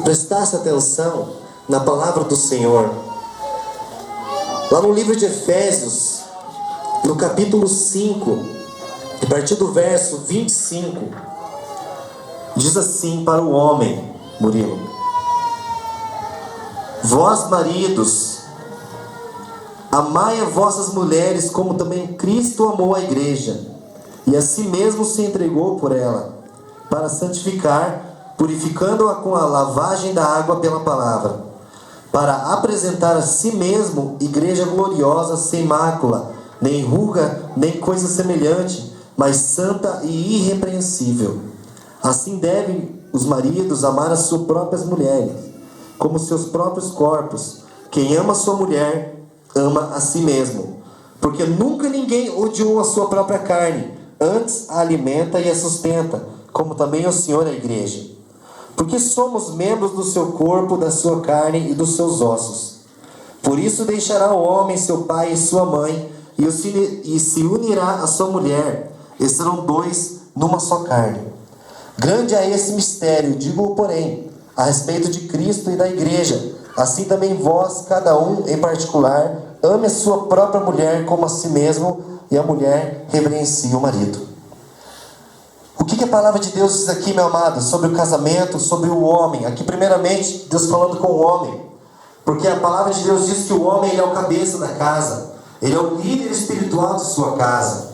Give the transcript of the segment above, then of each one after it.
prestasse atenção na palavra do Senhor. Lá no livro de Efésios, no capítulo 5, a partir do verso 25, diz assim para o homem, Murilo: vós maridos, amai a vossas mulheres como também Cristo amou a igreja, e a si mesmo se entregou por ela, para santificar, purificando-a com a lavagem da água pela palavra, para apresentar a si mesmo igreja gloriosa, sem mácula, nem ruga, nem coisa semelhante, mas santa e irrepreensível. Assim devem os maridos amar as suas próprias mulheres, como seus próprios corpos. Quem ama sua mulher, ama a si mesmo. Porque nunca ninguém odiou a sua própria carne, antes a alimenta e a sustenta, como também o Senhor a igreja. Porque somos membros do seu corpo, da sua carne e dos seus ossos. Por isso deixará o homem seu pai e sua mãe, e se unirá à sua mulher, e serão dois numa só carne. Grande é esse mistério, digo, porém, a respeito de Cristo e da igreja. Assim também vós, cada um em particular, ame a sua própria mulher como a si mesmo, e a mulher reverencie o marido. O que a palavra de Deus diz aqui, meu amado, sobre o casamento, sobre o homem? Aqui, primeiramente, Deus falando com o homem. Porque a palavra de Deus diz que o homem ele é o cabeça da casa. Ele é o líder espiritual de sua casa.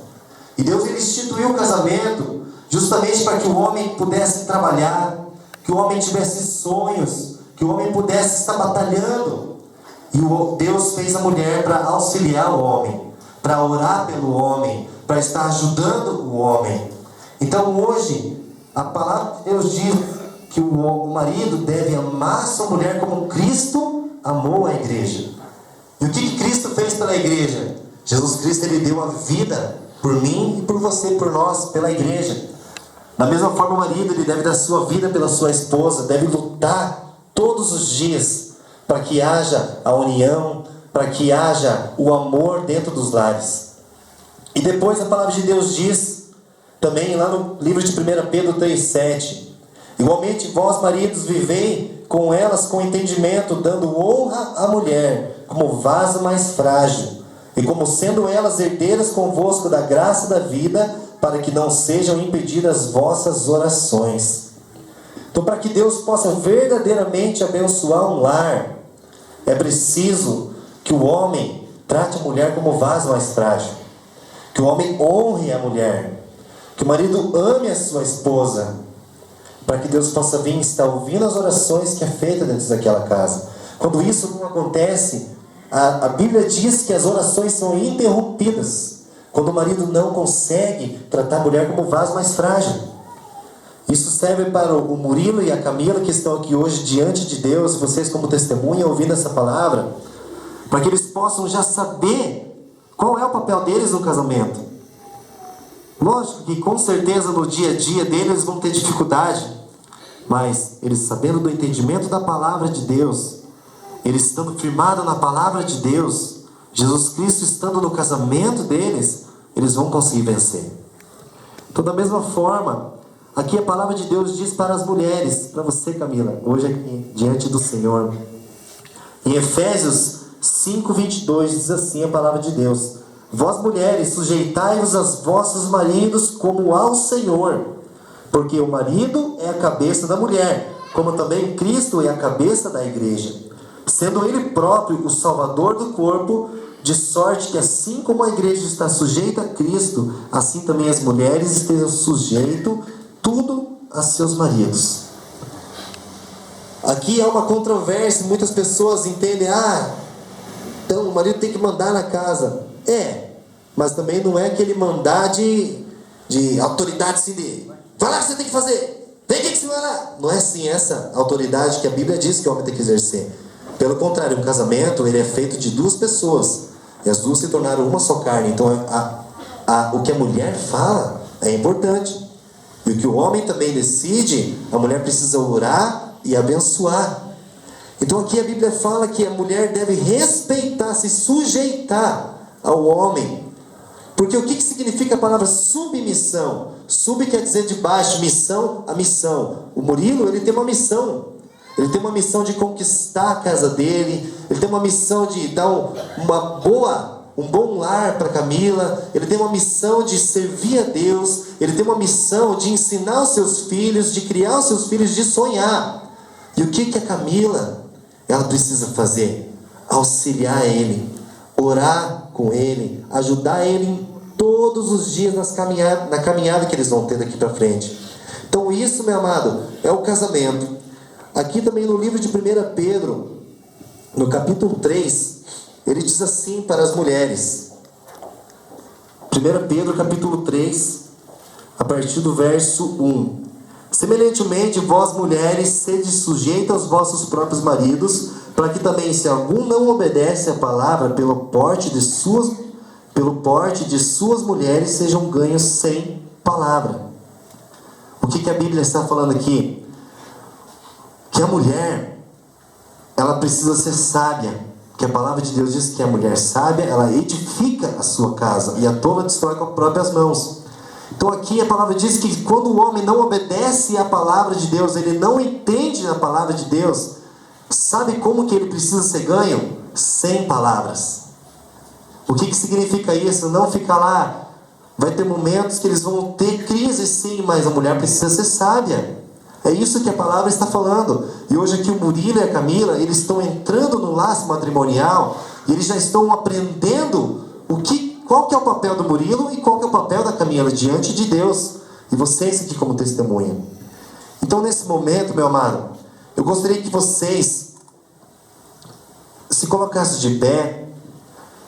E Deus ele instituiu o casamento justamente para que o homem pudesse trabalhar, que o homem tivesse sonhos, que o homem pudesse estar batalhando. E Deus fez a mulher para auxiliar o homem, para orar pelo homem, para estar ajudando o homem. Então hoje, a palavra de Deus diz que o marido deve amar sua mulher como Cristo amou a igreja. E o que Cristo fez pela igreja? Jesus Cristo ele deu a vida por mim e por você, por nós, pela igreja. Da mesma forma, o marido ele deve dar sua vida pela sua esposa, deve lutar todos os dias para que haja a união, para que haja o amor dentro dos lares. E depois a palavra de Deus diz também lá no livro de 1 Pedro 3,7: igualmente vós maridos vivei com elas com entendimento, dando honra à mulher como vaso mais frágil, e como sendo elas herdeiras convosco da graça da vida, para que não sejam impedidas vossas orações. Então, para que Deus possa verdadeiramente abençoar um lar, é preciso que o homem trate a mulher como vaso mais frágil, que o homem honre a mulher, que o marido ame a sua esposa, para que Deus possa vir estar ouvindo as orações que é feita dentro daquela casa. Quando isso não acontece, a Bíblia diz que as orações são interrompidas, quando o marido não consegue tratar a mulher como vaso mais frágil. Isso serve para o Murilo e a Camila que estão aqui hoje diante de Deus, vocês como testemunha ouvindo essa palavra, para que eles possam já saber qual é o papel deles no casamento. Lógico que com certeza no dia a dia deles eles vão ter dificuldade, mas eles sabendo do entendimento da palavra de Deus, eles estando firmados na palavra de Deus, Jesus Cristo estando no casamento deles, eles vão conseguir vencer. Então, da mesma forma, aqui a palavra de Deus diz para as mulheres, para você, Camila, hoje aqui diante do Senhor. Em Efésios 5:22 diz assim a palavra de Deus: vós mulheres, sujeitai-vos aos vossos maridos como ao Senhor, porque o marido é a cabeça da mulher, como também Cristo é a cabeça da igreja, sendo ele próprio o salvador do corpo, de sorte que assim como a igreja está sujeita a Cristo, assim também as mulheres estejam sujeitas tudo a seus maridos. Aqui há uma controvérsia, muitas pessoas entendem, então o marido tem que mandar na casa. Mas também não é aquele mandar de autoridade assim de, vai lá que você tem que fazer, tem que se lá. Não é assim essa autoridade que a Bíblia diz que o homem tem que exercer. Pelo contrário, um casamento ele é feito de duas pessoas, e as duas se tornaram uma só carne. Então o que a mulher fala é importante, e o que o homem também decide, a mulher precisa orar e abençoar. Então aqui a Bíblia fala que a mulher deve respeitar, se sujeitar ao homem. Porque o que significa a palavra submissão? Sub quer dizer de baixo, missão, a missão. O Murilo, ele tem uma missão. Ele tem uma missão de conquistar a casa dele. Ele tem uma missão de dar um bom lar para Camila. Ele tem uma missão de servir a Deus. Ele tem uma missão de ensinar os seus filhos, de criar os seus filhos, de sonhar. E o que a Camila, ela precisa fazer? Auxiliar ele, orar com ele, ajudar ele em todos os dias na caminhada que eles vão ter daqui para frente. Então isso, meu amado, é o casamento. Aqui também no livro de 1 Pedro, no capítulo 3, ele diz assim para as mulheres. 1 Pedro capítulo 3, a partir do verso 1. Semelhantemente, vós mulheres, sede sujeitas aos vossos próprios maridos, para que também, se algum não obedece à palavra, pelo porte de suas mulheres, sejam ganhos sem palavra. O que a Bíblia está falando aqui? Que a mulher, ela precisa ser sábia. Que a palavra de Deus diz que a mulher sábia, ela edifica a sua casa, e a tola destrói com as próprias mãos. Então aqui a palavra diz que quando o homem não obedece à palavra de Deus, ele não entende a palavra de Deus, sabe como que ele precisa ser ganho? Sem palavras. O que significa isso? Não ficar lá. Vai ter momentos que eles vão ter crise, sim, mas a mulher precisa ser sábia. É isso que a palavra está falando. E hoje aqui o Murilo e a Camila, eles estão entrando no laço matrimonial, e eles já estão aprendendo qual que é o papel do Murilo e qual que é o papel da Camila diante de Deus. E vocês aqui como testemunha. Então nesse momento, meu amado, eu gostaria que vocês se colocassem de pé,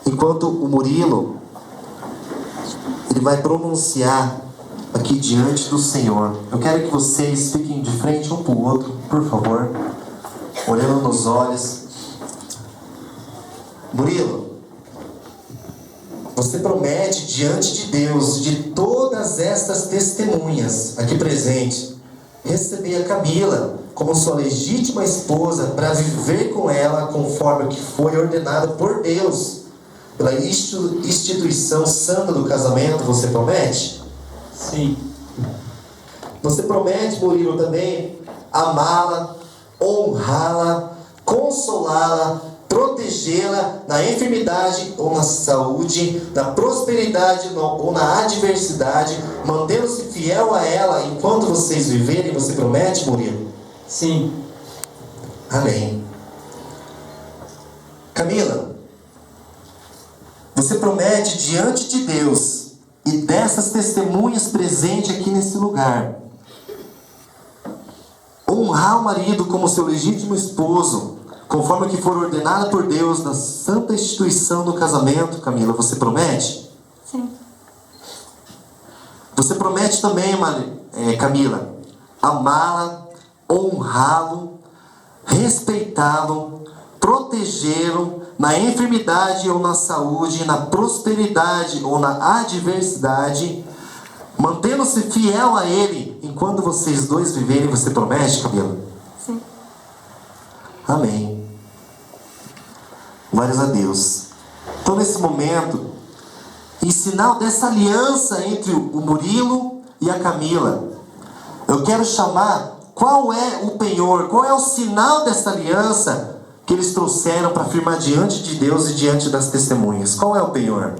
enquanto o Murilo, ele vai pronunciar aqui diante do Senhor. Eu quero que vocês fiquem de frente um para o outro, por favor, olhando nos olhos. Murilo, você promete diante de Deus, de todas estas testemunhas aqui presentes, receber a Camila como sua legítima esposa, para viver com ela conforme o que foi ordenado por Deus, pela instituição santa do casamento. Você promete? Sim. Você promete, Murilo, também amá-la, honrá-la, consolá-la, protegê-la na enfermidade ou na saúde, na prosperidade ou na adversidade, mantendo-se fiel a ela enquanto vocês viverem? Você promete, Murilo? Sim. Amém. Camila, você promete diante de Deus e dessas testemunhas presentes aqui nesse lugar, honrar o marido como seu legítimo esposo, conforme que for ordenado por Deus na santa instituição do casamento? Camila, você promete? Sim. Você promete também, Camila, amá-la, honrá-lo, respeitá-lo, protegê-lo na enfermidade ou na saúde, na prosperidade ou na adversidade, mantendo-se fiel a ele enquanto vocês dois viverem? Você promete, Camila? Sim. Amém. Glórias a Deus. Então nesse momento, em sinal dessa aliança entre o Murilo e a Camila, eu quero chamar, qual é o penhor, qual é o sinal dessa aliança que eles trouxeram para afirmar diante de Deus e diante das testemunhas? Qual é o penhor?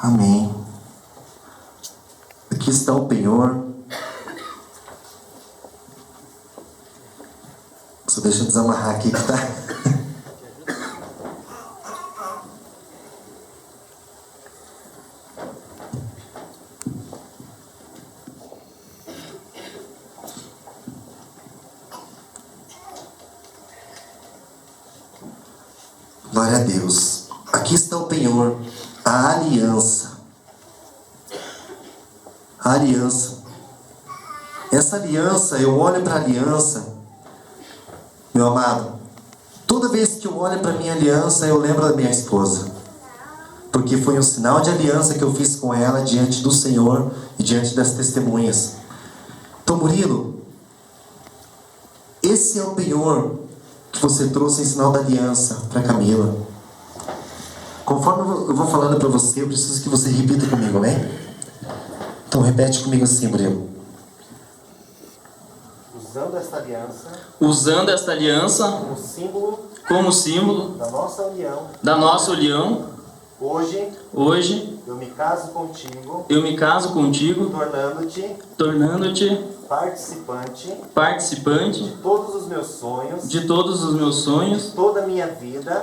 Amém. Aqui está o penhor. Só deixa eu desamarrar aqui que tá. Glória a Deus. Aqui está o penhor, a aliança. A aliança. Essa aliança, eu olho para a aliança, meu amado, toda vez que eu olho para a minha aliança, eu lembro da minha esposa. Porque foi um sinal de aliança que eu fiz com ela diante do Senhor e diante das testemunhas. Então, Murilo, esse é o penhor que você trouxe em sinal da aliança para Camila. Conforme eu vou falando para você, eu preciso que você repita comigo, amém? Então repete comigo assim, Murilo. Usando esta aliança como símbolo da nossa união, hoje eu me caso contigo, tornando-te participante de todos os meus sonhos,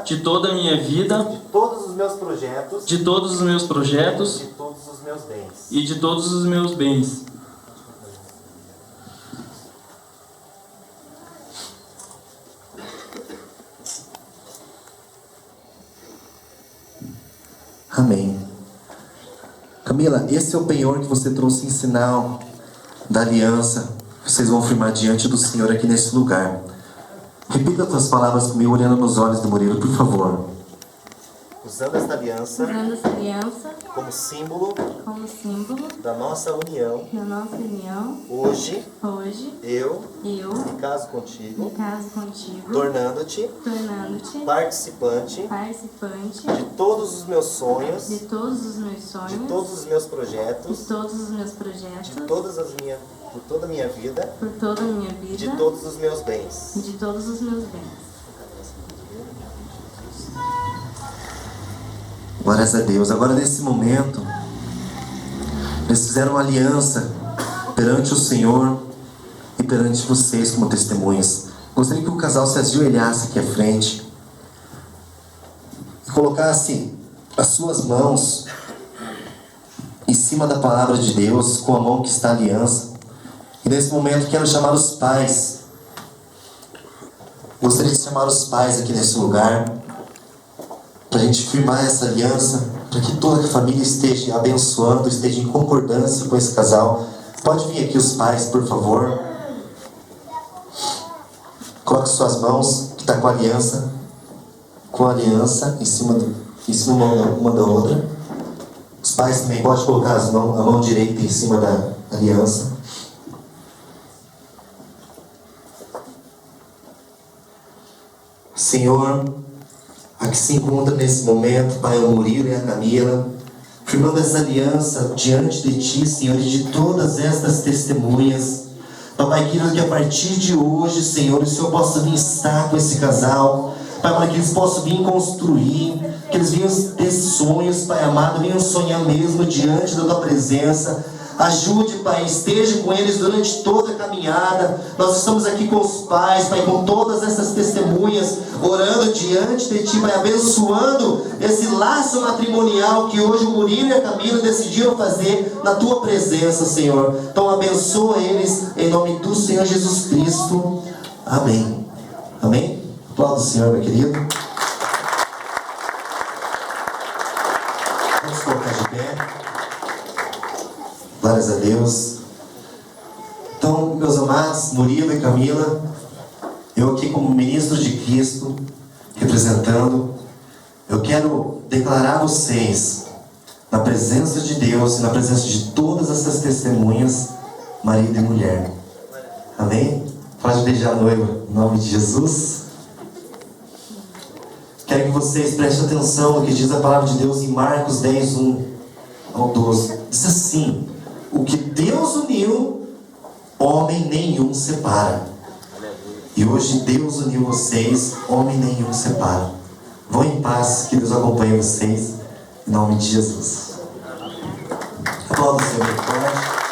de toda a minha vida, de todos os meus projetos, de todos os meus projetos de todos os meus bens. e de todos os meus bens. Amém. Camila, esse é o penhor que você trouxe em sinal da aliança. Vocês vão firmar diante do Senhor aqui nesse lugar. Repita as tuas palavras comigo, olhando nos olhos do Murilo, por favor. Usando esta aliança como símbolo da nossa união, hoje eu me caso contigo, tornando-te participante de todos os meus sonhos, de todos os meus projetos, de toda a minha vida, de todos os meus bens. Glórias a Deus. Agora nesse momento, eles fizeram uma aliança perante o Senhor e perante vocês como testemunhas. Gostaria que o casal se ajoelhasse aqui à frente e colocasse as suas mãos em cima da palavra de Deus, com a mão que está a aliança. E nesse momento quero chamar os pais. Gostaria de chamar os pais aqui nesse lugar, para a gente firmar essa aliança, para que toda a família esteja abençoando, esteja em concordância com esse casal. Pode vir aqui os pais, por favor. Coloque suas mãos, que está com a aliança em cima uma da outra. Os pais também podem colocar a mão direita em cima da aliança. Senhor, a que se encontra nesse momento, Pai, o Murilo e a Camila, firmando essa aliança diante de Ti, Senhor, e de todas estas testemunhas. Papai querido, que a partir de hoje, Senhor, o Senhor possa vir estar com esse casal, Pai, para que eles possam vir construir, que eles venham ter sonhos, Pai amado, venham sonhar mesmo diante da Tua presença. Ajude, Pai, esteja com eles durante toda a caminhada. Nós estamos aqui com os pais, Pai, com todas essas testemunhas, orando diante de Ti, Pai, abençoando esse laço matrimonial que hoje o Murilo e a Camila decidiram fazer na Tua presença, Senhor. Então abençoa eles em nome do Senhor Jesus Cristo. Amém. Amém? Aplauda o Senhor, meu querido. Vamos colocar de pé. Glórias a Deus. Então, meus amados, Murilo e Camila, eu aqui como ministro de Cristo, representando, eu quero declarar a vocês, na presença de Deus e na presença de todas essas testemunhas, marido e mulher. Amém? Pode beijar a noiva, em nome de Jesus. Quero que vocês prestem atenção no que diz a palavra de Deus em Marcos 10, 1 ao 12. Diz assim: o que Deus uniu, homem nenhum separa. E hoje Deus uniu vocês, homem nenhum separa. Vão em paz, que Deus acompanhe vocês, em nome de Jesus. Aplauda o Senhor, pode.